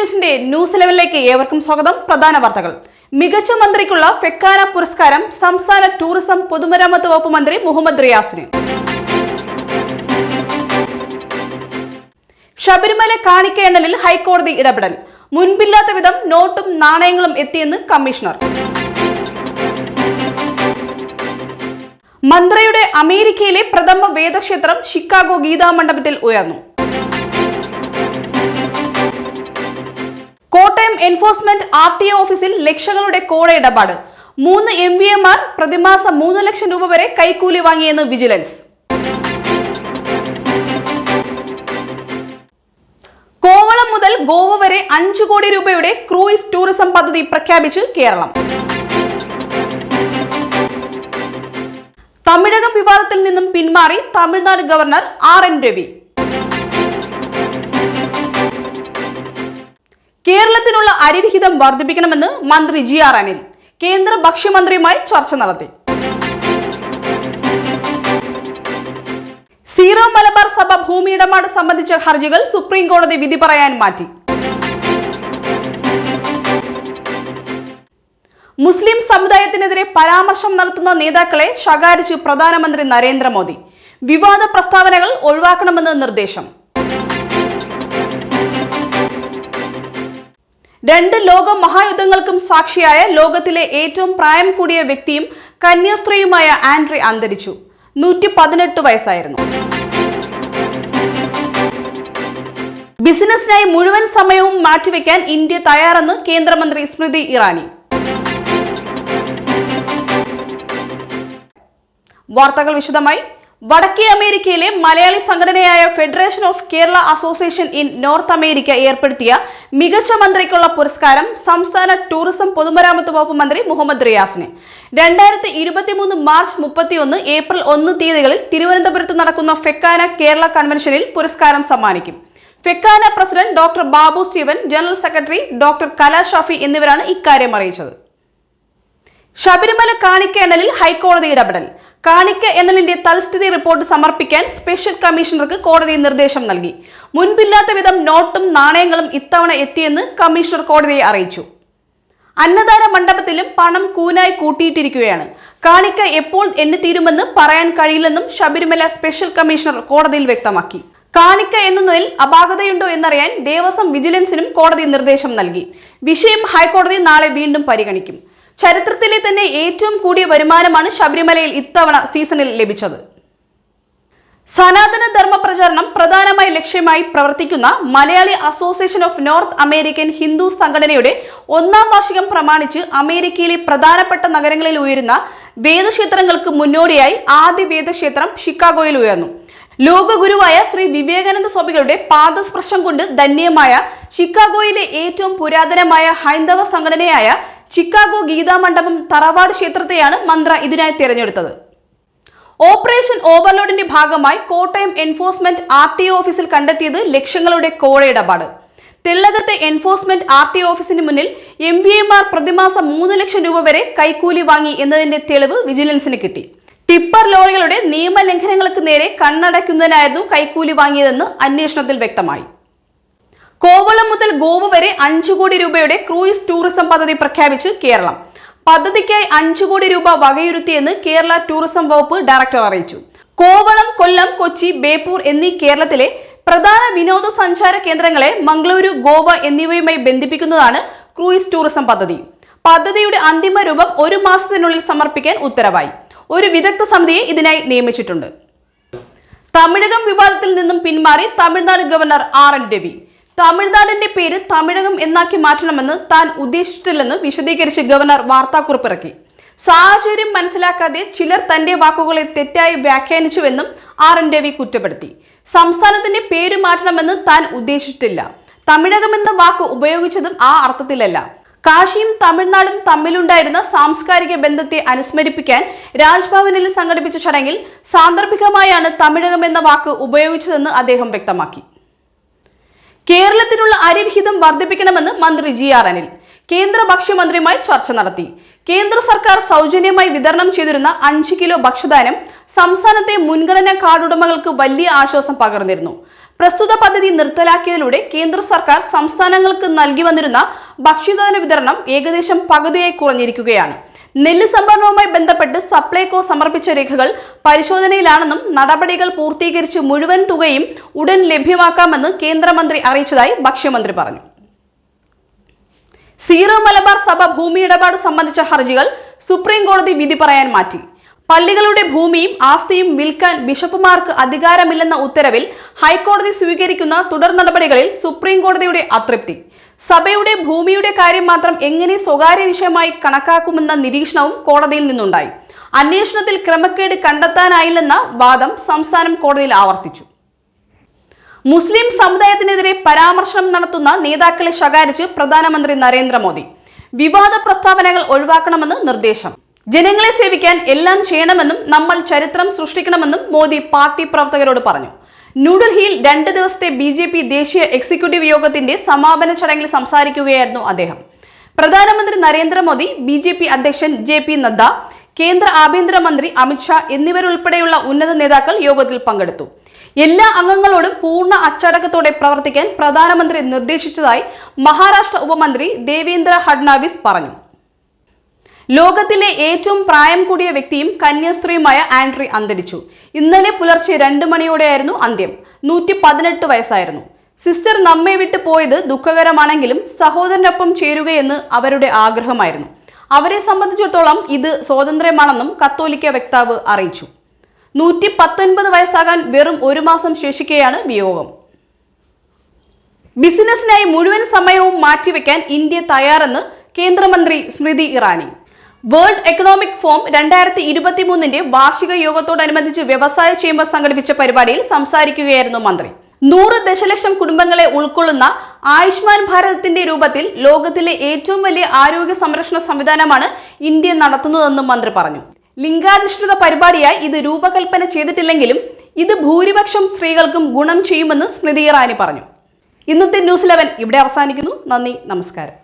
News 11ലേക്ക് ഏവർക്കും സ്വാഗതം. പ്രധാന വാർത്തകൾ. മികച്ച മന്ത്രിക്കുള്ള ഫെക്കാന പുരസ്കാരം സംസ്ഥാന ടൂറിസം പൊതുമരാമത്ത് വകുപ്പ് മന്ത്രി മുഹമ്മദ് റിയാസിന്. ശബരിമല കാണിക്ക എണ്ണലിൽ ഹൈക്കോടതി ഇടപെടൽ. മുൻപില്ലാത്ത വിധം നോട്ടും നാണയങ്ങളും എത്തിയെന്ന് കമ്മീഷണർ. മന്ത്രിയുടെ അമേരിക്കയിലെ പ്രഥമ വേദക്ഷേത്രം ഷിക്കാഗോ ഗീതാ മണ്ഡപത്തിൽ ഉയർന്നു. കോട്ടയം എൻഫോഴ്സ്മെന്റ് RTO ഓഫീസിൽ ലക്ഷങ്ങളുടെ കോഴ ഇടപാട്. 3 MVA പ്രതിമാസം 3 ലക്ഷം രൂപ വരെ കൈക്കൂലി വാങ്ങിയെന്ന് വിജിലൻസ്. കോവളം മുതൽ ഗോവ വരെ 5 കോടി രൂപയുടെ ക്രൂയിസ് ടൂറിസം പദ്ധതി പ്രഖ്യാപിച്ച് കേരളം. തമിഴകം വിവാദത്തിൽ നിന്നും പിന്മാറി തമിഴ്നാട് ഗവർണർ RN രവി. കേരളത്തിനുള്ള അരിവിഹിതം വർദ്ധിപ്പിക്കണമെന്ന് മന്ത്രി GR അനിൽ കേന്ദ്ര ഭക്ഷ്യമന്ത്രിയുമായി ചർച്ച നടത്തി. സീറോ മലബാർ സഭ ഭൂമി ഇടപാട് സംബന്ധിച്ച ഹർജികൾ സുപ്രീം കോടതി വിധി പറയാൻ മാറ്റി. മുസ്ലിം സമുദായത്തിനെതിരെ പരാമർശം നടത്തുന്ന നേതാക്കളെ ശകാരിച്ച് പ്രധാനമന്ത്രി നരേന്ദ്രമോദി. വിവാദ പ്രസ്താവനകൾ ഒഴിവാക്കണമെന്ന് നിർദ്ദേശം. 2 ലോക മഹായുദ്ധങ്ങൾക്കും സാക്ഷിയായ ലോകത്തിലെ ഏറ്റവും പ്രായം കൂടിയ വ്യക്തിയും കന്യാസ്ത്രീയുമായ ആൻഡ്രി അന്തരിച്ചു. 118 വയസ്സായിരുന്നു. ബിസിനസിനായി മുഴുവൻ സമയവും മാറ്റിവെക്കാൻ ഇന്ത്യ തയ്യാറെന്ന് കേന്ദ്രമന്ത്രി സ്മൃതി ഇറാനി. വാർത്തകൾ വിശദമായി. വടക്കേ അമേരിക്കയിലെ മലയാളി സംഘടനയായ federation of Kerala association in north America ഏർപ്പെടുത്തിയ മികച്ച മന്ത്രിക്കുള്ള പുരസ്കാരം സംസ്ഥാന ടൂറിസം പൊതുമരാമത്ത് വകുപ്പ് മന്ത്രി മുഹമ്മദ് റിയാസിന്. 2023 മാർച്ച് 31, ഏപ്രിൽ 1 തീയതികളിൽ തിരുവനന്തപുരത്ത് നടക്കുന്ന ഫെക്കാന കേരള കൺവെൻഷനിൽ പുരസ്കാരം സമ്മാനിക്കും. FOKANA president doctor Babu Steven, general secretary doctor Kala Shafi എന്നിവരാണ് ഇക്കാര്യം അറിയിച്ചത്. ശബരിമല കാണിക്ക എണ്ണലിൽ ഹൈക്കോടതി ഇടപെടൽ. കാണിക്ക എണ്ണലിന്റെ തൽസ്ഥിതി റിപ്പോർട്ട് സമർപ്പിക്കാൻ സ്പെഷ്യൽ കമ്മീഷണർക്ക് കോടതി നിർദ്ദേശം നൽകി. മുൻപില്ലാത്ത വിധം നോട്ടും നാണയങ്ങളും ഇത്തവണ എത്തിയെന്ന് കമ്മീഷണർ കോടതിയെ അറിയിച്ചു. അന്നദാന മണ്ഡപത്തിലും പണം കൂനായി കൂട്ടിയിട്ടിരിക്കുകയാണ്. കാണിക്ക എപ്പോൾ എണ്ണിത്തീരുമെന്ന് പറയാൻ കഴിയില്ലെന്നും ശബരിമല സ്പെഷ്യൽ കമ്മീഷണർ കോടതിയിൽ വ്യക്തമാക്കി. കാണിക്ക എണ്ണുന്നതിൽ അപാകതയുണ്ടോ എന്നറിയാൻ ദേവസ്വം വിജിലൻസിനും കോടതി നിർദ്ദേശം നൽകി. വിഷയം ഹൈക്കോടതി നാളെ വീണ്ടും പരിഗണിക്കും. ചരിത്രത്തിലെ തന്നെ ഏറ്റവും കൂടിയ വരുമാനമാണ് ശബരിമലയിൽ ഇത്തവണ സീസണിൽ ലഭിച്ചത്. സനാതന ധർമ്മ പ്രചാരണം പ്രധാനമായി ലക്ഷ്യമായി പ്രവർത്തിക്കുന്ന Malayali association of north American Hindu സംഘടനയുടെ 1ാം വാർഷികം പ്രമാണിച്ച് അമേരിക്കയിലെ പ്രധാനപ്പെട്ട നഗരങ്ങളിൽ ഉയരുന്ന വേദക്ഷേത്രങ്ങൾക്ക് മുന്നോടിയായി ആദ്യ വേദക്ഷേത്രം ഷിക്കാഗോയിൽ ഉയർന്നു. ലോകഗുരുവായ ശ്രീ വിവേകാനന്ദ സ്വാമികളുടെ പാദസ്പർശം കൊണ്ട് ധന്യമായ ഷിക്കാഗോയിലെ ഏറ്റവും പുരാതനമായ ഹൈന്ദവ സംഘടനയായ ചിക്കാഗോ ഗീതാ മണ്ഡപം തറവാട് ക്ഷേത്രത്തെയാണ് മന്ത്ര ഇതിനായി തിരഞ്ഞെടുത്തത്. ഓപ്പറേഷൻ ഓവർലോഡിന്റെ ഭാഗമായി കോട്ടയം എൻഫോഴ്സ്മെന്റ് RTO ഓഫീസിൽ കണ്ടെത്തിയത് ലക്ഷങ്ങളുടെ കോഴ ഇടപാട്. തെള്ളകത്തെ എൻഫോഴ്സ്മെന്റ് RTO ഓഫീസിന് മുന്നിൽ MVA പ്രതിമാസം 3 ലക്ഷം രൂപ വരെ കൈക്കൂലി വാങ്ങി എന്നതിന്റെ തെളിവ് വിജിലൻസിന് കിട്ടി. ടിപ്പർ ലോറികളുടെ നിയമലംഘനങ്ങൾക്ക് നേരെ കണ്ണടയ്ക്കുന്നതിനായിരുന്നു കൈക്കൂലി വാങ്ങിയതെന്ന് അന്വേഷണത്തിൽ വ്യക്തമായി. കോവളം മുതൽ ഗോവ വരെ 5 കോടി രൂപയുടെ ക്രൂയിസ് ടൂറിസം പദ്ധതി പ്രഖ്യാപിച്ച് കേരളം. പദ്ധതിക്കായി 5 കോടി രൂപ വകയിരുത്തിയെന്ന് കേരള ടൂറിസം വകുപ്പ് ഡയറക്ടർ അറിയിച്ചു. കോവളം, കൊല്ലം, കൊച്ചി, ബേപ്പൂർ എന്നീ കേരളത്തിലെ പ്രധാന വിനോദസഞ്ചാര കേന്ദ്രങ്ങളെ മംഗളൂരു, ഗോവ എന്നിവയുമായി ബന്ധിപ്പിക്കുന്നതാണ് ക്രൂയിസ് ടൂറിസം പദ്ധതി. പദ്ധതിയുടെ അന്തിമ രൂപം 1 മാസത്തിനുള്ളിൽ സമർപ്പിക്കാൻ ഉത്തരവായി. ഒരു വിദഗ്ധ സമിതിയെ ഇതിനായി നിയമിച്ചിട്ടുണ്ട്. തമിഴകം വിവാദത്തിൽ നിന്നും പിന്മാറി തമിഴ്നാട് ഗവർണർ RN രവി. തമിഴ്നാടിന്റെ പേര് തമിഴകം എന്നാക്കി മാറ്റണമെന്ന് താൻ ഉദ്ദേശിച്ചിട്ടില്ലെന്ന് വിശദീകരിച്ച് ഗവർണർ വാർത്താക്കുറിപ്പിറക്കി. സാഹചര്യം മനസ്സിലാക്കാതെ ചിലർ തന്റെ വാക്കുകളെ തെറ്റായി വ്യാഖ്യാനിച്ചുവെന്നും RN രവി കുറ്റപ്പെടുത്തി. സംസ്ഥാനത്തിന്റെ പേര് മാറ്റണമെന്ന് താൻ ഉദ്ദേശിച്ചിട്ടില്ല. തമിഴകം എന്ന വാക്ക് ഉപയോഗിച്ചതും ആ അർത്ഥത്തിലല്ല. കാശിയും തമിഴ്നാടും തമ്മിലുണ്ടായിരുന്ന സാംസ്കാരിക ബന്ധത്തെ അനുസ്മരിപ്പിക്കാൻ രാജ്ഭവനിൽ സംഘടിപ്പിച്ച ചടങ്ങിൽ സാന്ദർഭികമായാണ് തമിഴകം എന്ന വാക്ക് ഉപയോഗിച്ചതെന്ന് അദ്ദേഹം വ്യക്തമാക്കി. കേരളത്തിനുള്ള അരിവിഹിതം വർദ്ധിപ്പിക്കണമെന്ന് മന്ത്രി GR അനിൽ കേന്ദ്ര ഭക്ഷ്യമന്ത്രിയുമായി ചർച്ച നടത്തി. കേന്ദ്ര സർക്കാർ സൗജന്യമായി വിതരണം ചെയ്തിരുന്ന 5 കിലോ ഭക്ഷ്യധാന്യം സംസ്ഥാനത്തെ മുൻഗണനാ കാർഡുടമകൾക്ക് വലിയ ആശ്വാസം പകർന്നിരുന്നു. പ്രസ്തുത പദ്ധതി നിർത്തലാക്കിയതിലൂടെ കേന്ദ്ര സർക്കാർ സംസ്ഥാനങ്ങൾക്ക് നൽകി വന്നിരുന്ന ഭക്ഷ്യധാന്യ വിതരണം ഏകദേശം പകുതിയായി കുറഞ്ഞിരിക്കുകയാണ്. നെല്ല് സംഭരണവുമായി ബന്ധപ്പെട്ട് സപ്ലൈകോ സമർപ്പിച്ച രേഖകൾ പരിശോധനയിലാണെന്നും നടപടികൾ പൂർത്തീകരിച്ച് മുഴുവൻ തുകയും ഉടൻ ലഭ്യമാക്കാമെന്ന് കേന്ദ്രമന്ത്രി അറിയിച്ചതായി ഭക്ഷ്യമന്ത്രി പറഞ്ഞു. സീറോ മലബാർ സഭ ഭൂമി ഇടപാട് സംബന്ധിച്ച ഹർജികൾ സുപ്രീം കോടതി വിധി പറയാൻ മാറ്റി. പള്ളികളുടെ ഭൂമിയും ആസ്തിയും വിൽക്കാൻ ബിഷപ്പുമാർക്ക് അധികാരമില്ലെന്ന ഉത്തരവിൽ ഹൈക്കോടതി സ്വീകരിക്കുന്ന തുടർ നടപടികളിൽ സുപ്രീം കോടതിയുടെ അതൃപ്തി. സഭയുടെ ഭൂമിയുടെ കാര്യം മാത്രം എങ്ങനെ സ്വകാര്യ വിഷയമായി കണക്കാക്കുമെന്ന നിരീക്ഷണവും കോടതിയിൽ നിന്നുണ്ടായി. അന്വേഷണത്തിൽ ക്രമക്കേട് കണ്ടെത്താനായില്ലെന്ന വാദം സംസ്ഥാനം കോടതിയിൽ ആവർത്തിച്ചു. മുസ്ലിം സമുദായത്തിനെതിരെ പരാമർശനം നടത്തുന്ന നേതാക്കളെ ശകാരിച്ച് പ്രധാനമന്ത്രി നരേന്ദ്രമോദി. വിവാദ പ്രസ്താവനകൾ ഒഴിവാക്കണമെന്ന് നിർദ്ദേശം. ജനങ്ങളെ സേവിക്കാൻ എല്ലാം ചെയ്യണമെന്നും നമ്മൾ ചരിത്രം സൃഷ്ടിക്കണമെന്നും മോദി പാർട്ടി പ്രവർത്തകരോട് പറഞ്ഞു. ന്യൂഡൽഹിയിൽ 2 ദിവസത്തെ BJP ദേശീയ എക്സിക്യൂട്ടീവ് യോഗത്തിന്റെ സമാപന ചടങ്ങിൽ സംസാരിക്കുകയായിരുന്നു അദ്ദേഹം. പ്രധാനമന്ത്രി നരേന്ദ്രമോദി, BJP അധ്യക്ഷൻ JP നദ്ദ, കേന്ദ്ര ആഭ്യന്തരമന്ത്രി അമിത്ഷാ എന്നിവരുൾപ്പെടെയുള്ള ഉന്നത നേതാക്കൾ യോഗത്തിൽ പങ്കെടുത്തു. എല്ലാ അംഗങ്ങളോടും പൂർണ്ണ അച്ചടക്കത്തോടെ പ്രവർത്തിക്കാൻ പ്രധാനമന്ത്രി നിർദ്ദേശിച്ചതായി മഹാരാഷ്ട്ര ഉപമന്ത്രി ദേവേന്ദ്ര ഫഡ്നാവിസ് പറഞ്ഞു. ലോകത്തിലെ ഏറ്റവും പ്രായം കൂടിയ വ്യക്തിയും കന്യാസ്ത്രീയുമായ ആൻഡ്രി അന്തരിച്ചു. ഇന്നലെ പുലർച്ചെ 2 മണിയോടെയായിരുന്നു അന്ത്യം. 118 വയസ്സായിരുന്നു. സിസ്റ്റർ നമ്മെ വിട്ടു പോയത് ദുഃഖകരമാണെങ്കിലും സഹോദരനൊപ്പം ചേരുകയെന്ന് അവരുടെ ആഗ്രഹമായിരുന്നു. അവരെ സംബന്ധിച്ചിടത്തോളം ഇത് സ്വാതന്ത്ര്യമാണെന്നും കത്തോലിക്ക വക്താവ് അറിയിച്ചു. 119 വയസ്സാകാൻ വെറും 1 മാസം ശേഷിക്കെയാണ് വിയോഗം. ബിസിനസിനായി മുഴുവൻ സമയവും മാറ്റിവെക്കാൻ ഇന്ത്യ തയ്യാറെന്ന് കേന്ദ്രമന്ത്രി Smriti Irani. World economic form 2023 വാർഷിക യോഗത്തോടനുബന്ധിച്ച് വ്യവസായ ചേംബർ സംഘടിപ്പിച്ച പരിപാടിയിൽ സംസാരിക്കുകയായിരുന്നു മന്ത്രി. 100 ദശലക്ഷം കുടുംബങ്ങളെ ഉൾക്കൊള്ളുന്ന ആയുഷ്മാൻ ഭാരതത്തിന്റെ രൂപത്തിൽ ലോകത്തിലെ ഏറ്റവും വലിയ ആരോഗ്യ സംരക്ഷണ സംവിധാനമാണ് ഇന്ത്യ നടത്തുന്നതെന്നും മന്ത്രി പറഞ്ഞു. ലിംഗാധിഷ്ഠിത പരിപാടിയായി ഇത് രൂപകൽപ്പന ചെയ്തിട്ടില്ലെങ്കിലും ഇത് ഭൂരിപക്ഷം സ്ത്രീകൾക്കും ഗുണം ചെയ്യുമെന്ന് സ്മൃതി ഇറാനി പറഞ്ഞു. ഇന്നത്തെ ന്യൂസ് 11 ഇവിടെ അവസാനിക്കുന്നു. നന്ദി, നമസ്കാരം.